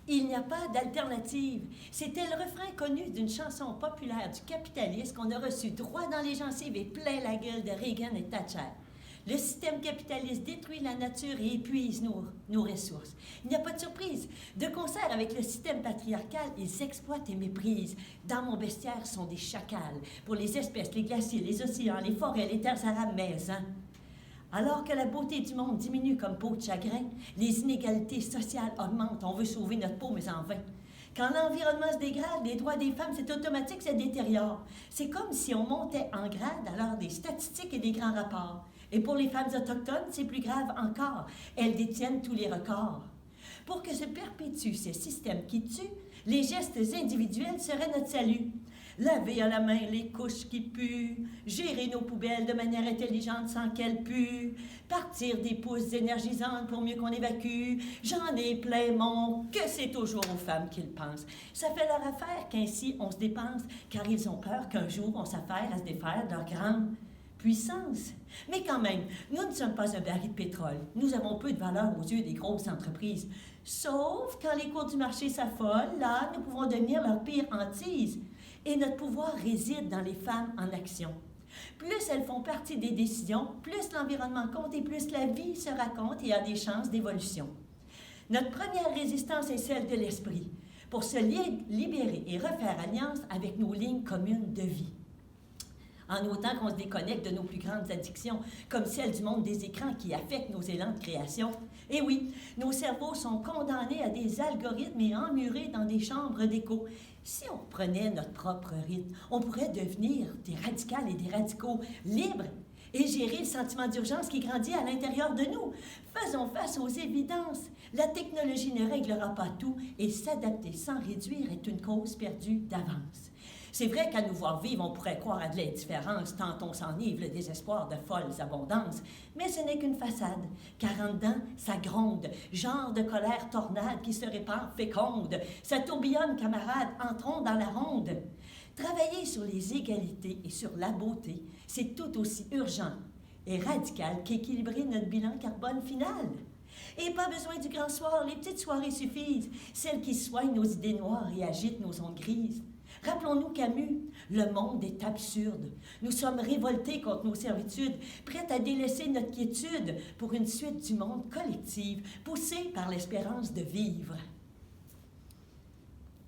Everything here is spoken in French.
Il n'y a pas d'alternative. C'était le refrain connu d'une chanson populaire du capitaliste qu'on a reçu droit dans les gencives et plein la gueule de Reagan et Thatcher. Le système capitaliste détruit la nature et épuise nos ressources. Il n'y a pas de surprise. De concert avec le système patriarcal, ils exploitent et méprisent. Dans mon bestiaire sont des chacals. Pour les espèces, les glaciers, les océans, les forêts, les terres arables, mais, hein? Alors que la beauté du monde diminue comme peau de chagrin, les inégalités sociales augmentent. On veut sauver notre peau, mais en vain. Quand l'environnement se dégrade, les droits des femmes, c'est automatique, ça détériore. C'est comme si on montait en grade à l'heure des statistiques et des grands rapports. Et pour les femmes autochtones, c'est plus grave encore. Elles détiennent tous les records. Pour que se perpétue ce système qui tue, les gestes individuels seraient notre salut. Laver à la main les couches qui puent, gérer nos poubelles de manière intelligente sans qu'elles puent, partir des pousses énergisantes pour mieux qu'on évacue. J'en ai plein mon que c'est toujours aux femmes qu'ils pensent. Ça fait leur affaire qu'ainsi on se dépense, car ils ont peur qu'un jour on s'affaire à se défaire de leur grande puissance. Mais quand même, nous ne sommes pas un baril de pétrole. Nous avons peu de valeur aux yeux des grosses entreprises. Sauf quand les cours du marché s'affolent, là, nous pouvons devenir leur pire hantise. Et notre pouvoir réside dans les femmes en action. Plus elles font partie des décisions, plus l'environnement compte et plus la vie se raconte et a des chances d'évolution. Notre première résistance est celle de l'esprit, pour se libérer et refaire alliance avec nos lignes communes de vie. En autant qu'on se déconnecte de nos plus grandes addictions, comme celle du monde des écrans qui affectent nos élans de création. Et oui, nos cerveaux sont condamnés à des algorithmes et emmurés dans des chambres d'écho. Si on prenait notre propre rythme, on pourrait devenir des radicales et des radicaux libres et gérer le sentiment d'urgence qui grandit à l'intérieur de nous. Faisons face aux évidences. La technologie ne réglera pas tout et s'adapter sans réduire est une cause perdue d'avance. C'est vrai qu'à nous voir vivre, on pourrait croire à de l'indifférence, tant on s'enivre le désespoir de folles abondances. Mais ce n'est qu'une façade, car en dedans, ça gronde, genre de colère tornade qui se répand féconde. Ça tourbillonne, camarades, entrons dans la ronde. Travailler sur les égalités et sur la beauté, c'est tout aussi urgent et radical qu'équilibrer notre bilan carbone final. Et pas besoin du grand soir, les petites soirées suffisent, celles qui soignent nos idées noires et agitent nos ondes grises. Rappelons-nous Camus, le monde est absurde. Nous sommes révoltés contre nos servitudes, prêts à délaisser notre quiétude pour une suite du monde collective, poussée par l'espérance de vivre.